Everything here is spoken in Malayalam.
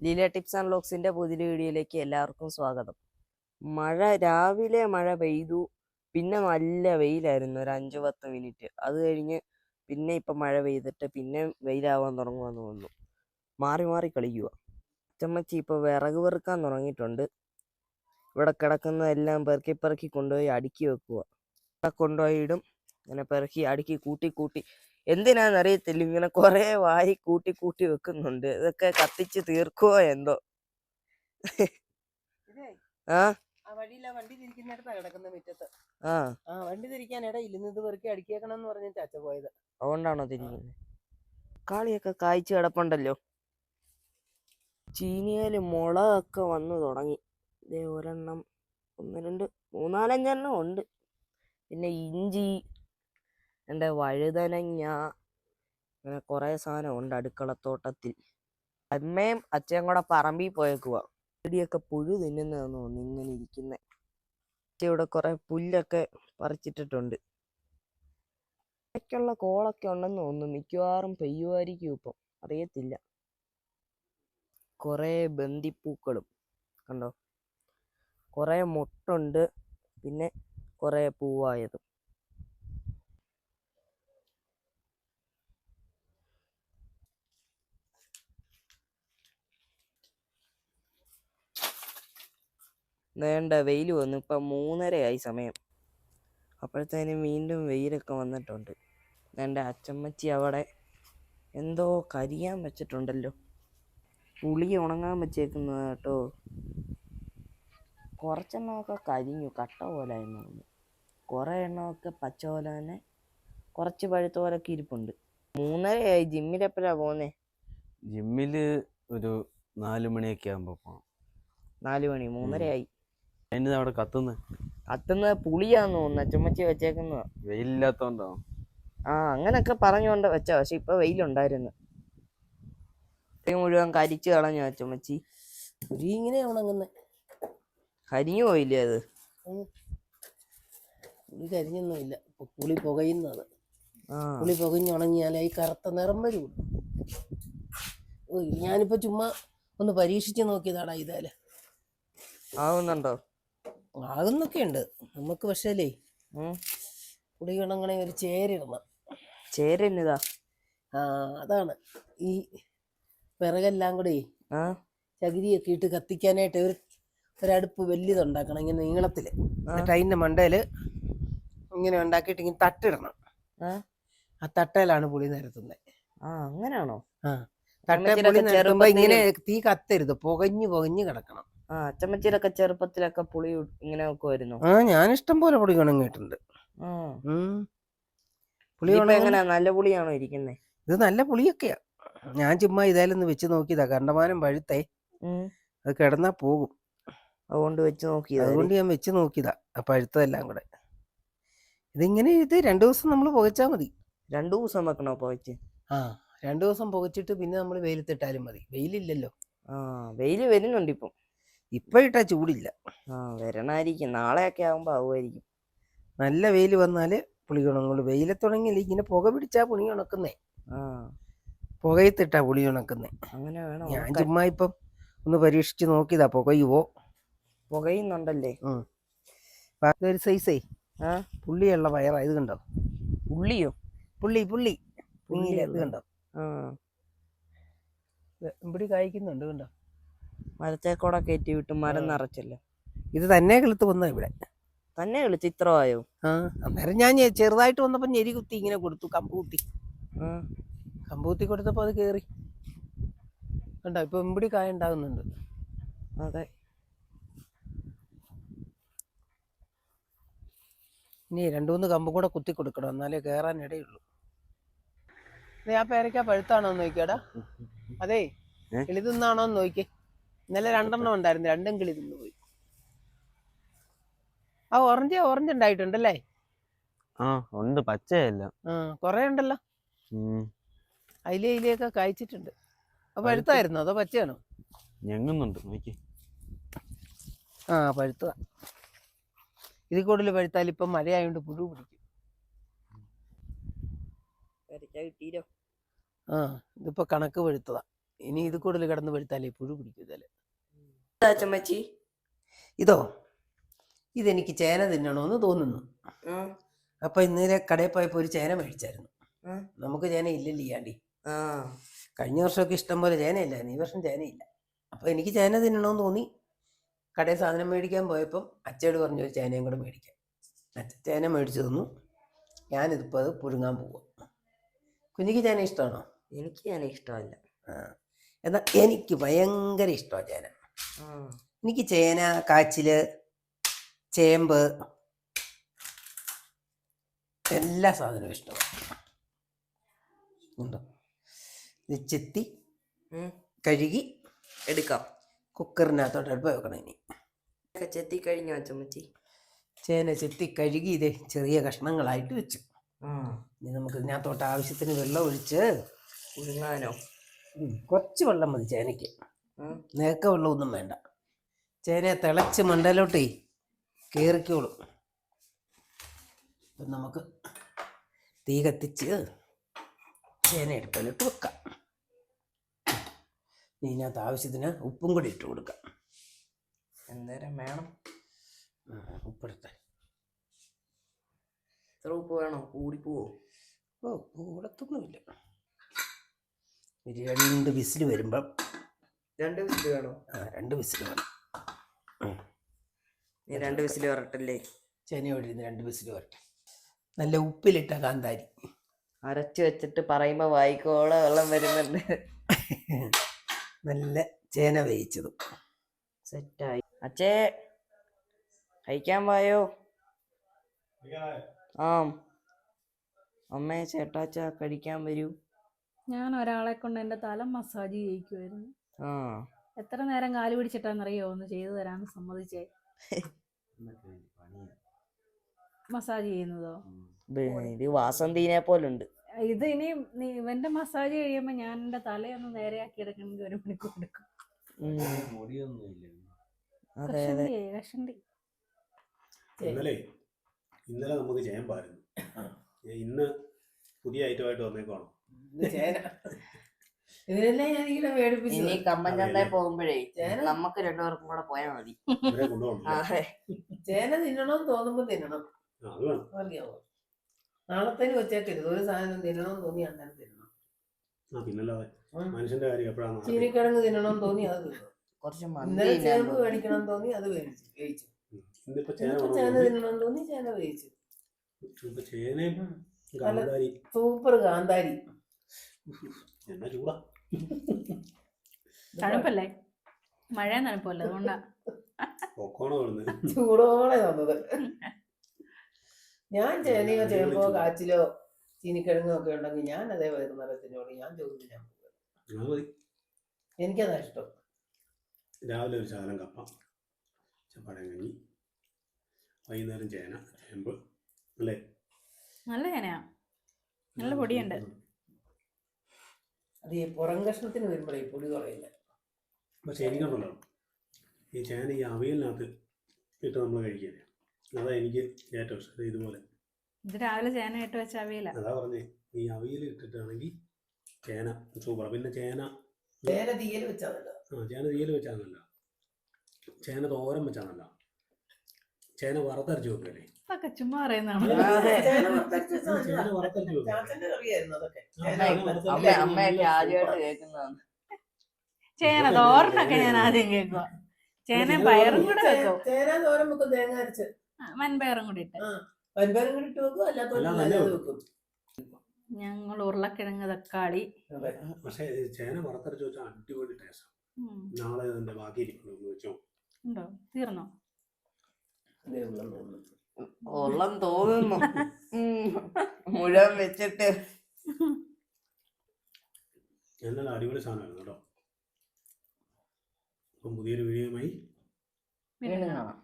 ലീല ടിപ്സ് ആൻഡ് വ്ലോഗ്സിന്റെ പുതിയ വീഡിയോയിലേക്ക് എല്ലാവർക്കും സ്വാഗതം. രാവിലെ മഴ പെയ്തു, പിന്നെ നല്ല വെയിലായിരുന്നു ഒരു 5-10 മിനിറ്റ്. അത് കഴിഞ്ഞ് പിന്നെ ഇപ്പം മഴ പെയ്തിട്ട് പിന്നെ വെയിലാവാൻ തുടങ്ങുമെന്ന് തോന്നുന്നു. മാറി മാറി കളിക്കുക. അച്ചമ്മച്ചി ഇപ്പോൾ വിറക് പെറുക്കാൻ തുടങ്ങിയിട്ടുണ്ട്. ഇവിടെ കിടക്കുന്നതെല്ലാം പെറുക്കി പെറുക്കി കൊണ്ടുപോയി അടുക്കി വെക്കുക. ഇവിടെ കൊണ്ടുപോയി ഇടും. ഇങ്ങനെ പെറുക്കി അടുക്കി കൂട്ടി കൂട്ടി എന്തിനാന്നറിയത്തില്ല, ഇങ്ങനെ കുറെ വാരി കൂട്ടി കൂട്ടി വെക്കുന്നുണ്ട്. ഇതൊക്കെ കത്തിച്ച് തീർക്കുവോ എന്തോ. ആ വണ്ടി തിരിക്കുന്നിടത്താ കിടക്കുന്ന മുറ്റത്ത്. ആ വണ്ടി തിരിക്കാൻ ഇടയില്ല, ഇത് വെറുക്കി അടുക്കിയേക്കണം എന്ന് പറഞ്ഞിട്ട് അച്ഛ പോയത്. അതുകൊണ്ടാണോ തിരിക്കുന്നത്? കാളിയൊക്കെ കായ്ച്ചു കിടപ്പുണ്ടല്ലോ. ചീനിയില് മുളകൊക്കെ വന്നു തുടങ്ങി. ഇതേ ഒരെണ്ണം, 1, 2, 3, 4, 5 എണ്ണം ഉണ്ട്. പിന്നെ ഇഞ്ചി, എൻ്റെ വഴുതനങ്ങ, അങ്ങനെ കുറേ സാധനം ഉണ്ട് അടുക്കളത്തോട്ടത്തിൽ. അമ്മയും അച്ഛനും കൂടെ പറമ്പിൽ പോയേക്കുക. ചെടിയൊക്കെ പുഴു തിന്നുന്നതെന്ന് തോന്നുന്നു ഇങ്ങനെ ഇരിക്കുന്നത്. ഇവിടെ കുറെ പുല്ലൊക്കെ പറിച്ചിട്ടിട്ടുണ്ട്. ഇടയ്ക്കുള്ള കോളൊക്കെ ഉണ്ടെന്ന് തോന്നുന്നു. മിക്കവാറും പെയ്യുമായിരിക്കും, ഇപ്പം അറിയത്തില്ല. കുറേ ബന്ദിപ്പൂക്കളും കണ്ടോ, കുറേ മൊട്ടുണ്ട്, പിന്നെ കുറേ പൂവായതും. വേണ്ട വെയിൽ വന്നു. ഇപ്പം 3:30 സമയം. അപ്പോഴത്തേനും വീണ്ടും വെയിലൊക്കെ വന്നിട്ടുണ്ട്. എൻ്റെ അച്ചമ്മച്ചി അവിടെ എന്തോ കരിയാൻ വെച്ചിട്ടുണ്ടല്ലോ. പുളി ഉണങ്ങാൻ വെച്ചേക്കുന്നത് കേട്ടോ. കുറച്ചെണ്ണമൊക്കെ കരിഞ്ഞു, കട്ട പോലെ ആയിരുന്നു. കുറേ എണ്ണമൊക്കെ പച്ച പോലെ തന്നെ, കുറച്ച് പഴുത്ത പോലൊക്കെ ഇരിപ്പുണ്ട്. 3:30 ജിമ്മിലെപ്പോഴാ പോകുന്നേ? ജിമ്മില് ഒരു 4 മണിയൊക്കെ ആകുമ്പോ പോണം. 4 മണി, 3:30. അതിന് അവിടെ കത്തുന്നത് പുളിയാന്ന് തോന്നുന്നു, അച്ചമ്മച്ചി വെച്ചേക്കുന്നതാ. വെയിലില്ലാത്തോണ്ടോ? അങ്ങനൊക്കെ പറഞ്ഞുകൊണ്ട് വെച്ച, പക്ഷെ ഇപ്പൊ വെയിലുണ്ടായിരുന്നു. മുഴുവൻ കരിച്ചു കളഞ്ഞു അച്ചമ്മച്ചി. പുലി ഇങ്ങനെ ഉണങ്ങുന്നേ. കരിഞ്ഞു പോയില്ലേ അത്? പുളി കരിഞ്ഞൊന്നുമില്ല, പുളി പുകയുന്നത്. പുളി പുകഞ്ഞുണങ്ങിയാലേ ഈ കറുത്ത നിറം വരുള്ളൂ. ഞാനിപ്പോ ചുമ്മാ ഒന്ന് പരീക്ഷിച്ച് നോക്കിയതാടാ ഇതേല്. ആവുന്നുണ്ടോ? ആകുന്നൊക്കെ ഉണ്ട് നമുക്ക്. പക്ഷേ പുളി ഉണങ്ങണേ ഒരു ചേരിടണം. ചേരന്നതാ? അതാണ് ഈ വിറകെല്ലാം കൂടെ ചകിരിയൊക്കെ ഇട്ട് കത്തിക്കാനായിട്ട് ഒരടുപ്പ് വലിയതുണ്ടാക്കണം, ഇങ്ങനെ നീളത്തില്. എന്നിട്ട് അതിന്റെ മണ്ടയില് ഇങ്ങനെ ഉണ്ടാക്കിയിട്ട് ഇങ്ങനെ തട്ടിടണം. ആ തട്ടയിലാണ് പുളി നിരത്തുന്നത്. അങ്ങനെയാണോ? തട്ട പുളി നിരത്തുമ്പോ ഇങ്ങനെ തീ കത്തരുത്, പുകഞ്ഞു പുകഞ്ഞു കിടക്കണം. അച്ചമ്മച്ചിരൊക്കെ ചെറുപ്പത്തിലൊക്കെ പുളി ഇങ്ങനെ വെക്കുമായിരുന്നു. ഞാൻ ഇഷ്ടം പോലെ പുളി ഉണങ്ങിയിട്ടുണ്ട്. പുളി എങ്ങനെയാ, നല്ല പുളിയാണോ ഇരിക്കുന്നേ? ഇത് നല്ല പുളിയൊക്കെയാ. ഞാൻ ചുമ്മാ ഇതായാലൊന്ന് വെച്ച് നോക്കിയതാ. കണ്ടമാനം പഴുത്തേ, അത് കിടന്നാ പോകും. അതുകൊണ്ട് ഞാൻ വെച്ച് നോക്കിയതാ പഴുത്തതെല്ലാം കൂടെ. ഇതിങ്ങനെ 2 ദിവസം നമ്മൾ പുകച്ചാൽ മതി. 2 ദിവസം വെക്കണോ പുകച്ച്? 2 ദിവസം പുകച്ചിട്ട് പിന്നെ നമ്മൾ വെയിലത്തിട്ടാലും മതി. വെയിലില്ലല്ലോ. വെയില് വരുന്നുണ്ട് ഇപ്പം. ഇപ്പൊ ഇട്ടാ ചൂടില്ല. വരണായിരിക്കും, നാളെയൊക്കെ ആകുമ്പോ ആവുമായിരിക്കും. നല്ല വെയിൽ വന്നാല് പുളി ഉണങ്ങുള്ളൂ. വെയിലത്തുണങ്ങില്ല, ഇങ്ങനെ പുക പിടിച്ചാ പുളി ഉണക്കുന്നേ. പുകയത്തിട്ടാ പുളി ഉണക്കുന്നേ. അങ്ങനെ വേണം. ഞാൻ ചുമ്മാ ഇപ്പം ഒന്ന് പരീക്ഷിച്ച് നോക്കിയതാ, പുകയുവോ. പുകയുന്നുണ്ടല്ലേ? ബാക്കി ഒരു സൈസേ പുള്ളിയുള്ള പയറാ. ഇത് കണ്ടോ? പുള്ളിയോ? പുള്ളി ഇത് കണ്ടോ? ഇവിടെ കായ്ക്കുന്നുണ്ട്, കണ്ടോ? മരത്തേക്കൂടെ കയറ്റി വിട്ട് മരം നിറച്ചല്ലോ. ഇത് തന്നെ കിളുത്ത് വന്ന ഇവിടെ തന്നെ കിളിച്ച് ഇത്രയോ? അന്നേരം ഞാൻ ചെറുതായിട്ട് വന്നപ്പോ ഞെരി കുത്തി ഇങ്ങനെ കൊടുത്തു, കമ്പ് കുത്തി കൊടുത്തപ്പോ അത് കേറി. കണ്ടോ? ഇപ്പൊ ഇവിടെ കായ ഉണ്ടാകുന്നുണ്ട്. അതെ. ഇനി 2-3 കമ്പും കൂടെ കുത്തി കൊടുക്കണം, എന്നാലേ കേറാൻ ഇടയുള്ളൂ. ആ പേരയ്ക്ക പഴുത്താണോന്ന് നോക്കിയാടാ. അതേ, കിളി തിന്നാണോന്ന് നോക്കി. ഇന്നലെ 2 എണ്ണം ഉണ്ടായിരുന്നു, 2ഉം കിളി തിന്നു പോയി. ഓറഞ്ച് ഉണ്ടായിട്ടുണ്ടല്ലേ? ഉണ്ട്, പച്ചയല്ല. കൊറേ ഉണ്ടല്ലോ. അതിലൊക്കെ കായ്ച്ചിട്ടുണ്ട്. അപ്പൊ പഴുത്തായിരുന്നോ അതോ പച്ചയാണോ? ഞെങ്ങുന്നുണ്ട്, നോക്കി. പഴുത്തതാ. ഇതിൽ കൂടുതൽ പഴുത്താൽ ഇപ്പം മഴയായോണ്ട് പുഴു പിടിക്കും. ഇതിപ്പോ കണക്ക് പഴുത്തതാ. ഇനി ഇത് കൂടുതൽ കിടന്ന് പഴുത്താലേ പുഴു പിടിക്കുന്നതല്ലേ. അച്ചമ്മച്ചി ഇതോ, ഇതെനിക്ക് ചേന തിന്നണമെന്ന് തോന്നുന്നു. അപ്പൊ ഇന്നലെ കടയിൽ പോയപ്പോൾ ഒരു ചേന മേടിച്ചായിരുന്നു. നമുക്ക് ചേന ഇല്ലല്ലോ ഈയാണ്ടി. കഴിഞ്ഞ വർഷമൊക്കെ ഇഷ്ടം പോലെ ചേനയില്ലായിരുന്നു, ഈ വർഷം ചേനയില്ല. അപ്പൊ എനിക്ക് ചേന തിന്നണമെന്ന് തോന്നി. കടയിൽ സാധനം മേടിക്കാൻ പോയപ്പം അച്ചയോട് പറഞ്ഞു ഒരു ചേനയും കൂടെ മേടിക്കാം. അച്ഛൻ ചേന മേടിച്ചു തന്നു. ഞാനിതിപ്പോൾ അത് പുഴുങ്ങാൻ പോവാം. കുഞ്ഞിക്ക് ചേന ഇഷ്ടമാണോ? എനിക്ക് ചേന ഇഷ്ടമല്ല. എന്നാൽ എനിക്ക് ഭയങ്കര ഇഷ്ടമാണ് ചേന. എനിക്ക് ചേന, കാച്ചില്, ചേമ്പ് എല്ലാ സാധനവും ഇഷ്ടമാണ്. ഉണ്ടോ? ഇത് ചെത്തി കഴുകി എടുക്കാം. കുക്കറിനകത്തോട്ട് അടുപ്പ് വെക്കണം. ഇനി ചെത്തി കഴിഞ്ഞോ അച്ചമ്മച്ചി? ചേന ചെത്തി കഴുകി ഇതേ ചെറിയ കഷ്ണങ്ങളായിട്ട് വെച്ചു. ഇനി നമുക്ക് ഇതിനകത്തോട്ട് ആവശ്യത്തിന് വെള്ളം ഒഴിച്ച് പുഴുങ്ങാനോ? കുറച്ച് വെള്ളം മതി ചേനയ്ക്ക്. നേക്ക വെള്ളമൊന്നും വേണ്ട. ചേന തിളച്ച് മണ്ടലോട്ടേ കയറിക്കോളും. അപ്പം നമുക്ക് തീ കത്തിച്ച് ചേന അടുപ്പിലിട്ട് വെക്കാം. ഇതിനകത്ത് ആവശ്യത്തിന് ഉപ്പും കൂടി ഇട്ട് കൊടുക്കാം. എന്തേരം വേണം? ഉപ്പെടുത്ത എത്ര ഉപ്പ് വേണോ? കൂടിപ്പോവോ? കൂടത്തൊന്നുമില്ല. ഒരു 2 വിസിൽ വരുമ്പം. 2 വിസിൽ വേണോ? 2 വിസിൽ വേണം. നീ 2 വിസിൽ വരട്ടല്ലേ? ചേനയോടെ 2 വിസിൽ വരട്ടെ. നല്ല ഉപ്പിലിട്ട കാന്താരി അരച്ച് വെച്ചിട്ട് പറയുമ്പോ വായിക്കോളം വെള്ളം വരുന്നുണ്ട്. നല്ല ചേന വേവിച്ചതും സെറ്റായി. അച്ഛേ കഴിക്കാൻ പോയോ? അമ്മേ ചേട്ടാച്ച കഴിക്കാൻ വരൂ. ഞാൻ ഒരാളെ കൊണ്ട് എൻ്റെ തല മസാജ് ചെയ്യിക്കുമായിരുന്നു. എത്ര നേരം കാല് പിടിച്ചിട്ടാന്നറിയോ ഒന്ന് ചെയ്തു തരാന്ന് സമ്മതിച്ചേ. മസാജ് ചെയ്യുന്നതോ? ഇത് വാസന്തിനെ പോലുണ്ട്. ഇത് ഇനി ഇവന്റെ മസാജ് കഴിയുമ്പോ ഞാൻ എന്റെ തലയൊന്ന് നേരെയാക്കി എടുക്കണമെങ്കിൽ 1 മണിക്കൂർ എടുക്കും. കഷണ്ടി. ഇന്നലെ നമുക്ക് ചേമ്പായിരുന്നു. ഇന്ന് പുതിയ ഐറ്റമായിട്ട് വന്നേക്കാണോ? ഇനി കമ്പഞ്ചന്തയിൽ പോകുമ്പോഴേ നമുക്ക് 2 പേർക്കും കൂടെ പോയാൽ മതി. ചേന തിന്നണമെന്ന് തോന്നുമ്പോ തിന്നണം. അറിയാവോ? നാളത്തേന് വെച്ചേക്കരുത്. ഒരു സാധനം തിന്നണമെന്ന് തോന്നി അന്നേരം തിന്നണം. മനുഷ്യന്റെ കാര്യം എപ്പോഴാണ്? ചീനിക്കിഴങ്ങ് തിന്നണമെന്ന് തോന്നി അത് തിന്നു. കുറച്ച് ഇന്നലെ ചേമ്പ് മേടിക്കണം തോന്നി അത് വേവിച്ചു. ചേന തിന്നണമെന്ന് തോന്നി ചേന വേവിച്ചു. സൂപ്പർ കാന്താരി. തണുപ്പല്ലേ? മഴ തണുപ്പല്ലേ? അതുകൊണ്ടാ ചൂടോടെ തന്നത്. ഞാൻ ചേനയോ ചേമ്പോ കാച്ചിലോ ചീനിക്കിഴങ്ങോ ഒക്കെ ഉണ്ടെങ്കിൽ ഞാൻ അതേ വൈകുന്നേരത്തിനോട് ഞാൻ ചോദിക്കാൻ പോകും. എനിക്കതാ ഇഷ്ടം. രാവിലെ ഒരു ശകലം കപ്പ, ചപ്പാടം കഞ്ഞി, വൈകുന്നേരം ചേന, ചേമ്പ്. അല്ലേ? നല്ല ചേനയാ, നല്ല പൊടിയുണ്ട്. അത് ഈ പുറം കഷ്ണത്തിന് വരുമ്പോഴേ പൊടി കുറയില്ല. പക്ഷെ എനിക്കുണ്ടല്ലോ ഈ ചേന ഈ അവിയലിനകത്ത് ഇട്ട് നമ്മൾ കഴിക്കുക. അതാ എനിക്ക് ഏറ്റവും ഇഷ്ടം. ഇതുപോലെ ഇത് രാവിലെ ചേന ഇട്ട് വെച്ച അവിയല. അതാ പറഞ്ഞേ, ഈ അവിയൽ ഇട്ടിട്ടാണെങ്കിൽ ചേന സൂപ്പർ. പിന്നെ ചേന തീയൽ വെച്ചാൽ ചേന തീയൽ വെച്ചാന്നല്ല, ചേന തോരൻ വെച്ചാന്നല്ല, ചേന വറുത്തരച്ച് വെക്കല്ലേ? അതൊക്കെ ചുമ്മാ പറയുന്നതാണ്. ചേന വറുത്തരച്ച് വെക്കും. അമ്മയൊക്കെ ആദ്യമായിട്ട് കേൾക്കുന്നതാണ്. ചേന തോരനൊക്കെ ഞാൻ ആദ്യം കേൾക്കുക. ചേന പയറും കൂടെ വെക്കും. ചേന തോരൻ വെക്കും തേങ്ങ അരച്ച്. വൻപയറും കൂടി ഇട്ട് വൻപയറും കൂടി ഇട്ട് വെക്കും. അല്ലാത്ത വെക്കും. ഞങ്ങൾ ഉരുളക്കിഴങ്ങ്, തക്കാളി. പക്ഷേ ചേന വറുത്തരച്ച് വെച്ചാൽ അടിപൊളി ടേസ്റ്റ്. നാളെ അതിന്റെ ബാക്കി ഇരിക്കുന്നു വെച്ചോ. ഉണ്ടോ? തീർന്നോ? ഉള്ളം തോന്നുന്നു മുഴുവൻ വെച്ചിട്ട്. എന്നാൽ അടിപൊളി സാധനമായിരുന്നു കേട്ടോ. അപ്പം പുതിയൊരു വീഡിയോയുമായി വീണ്ടും കാണാം.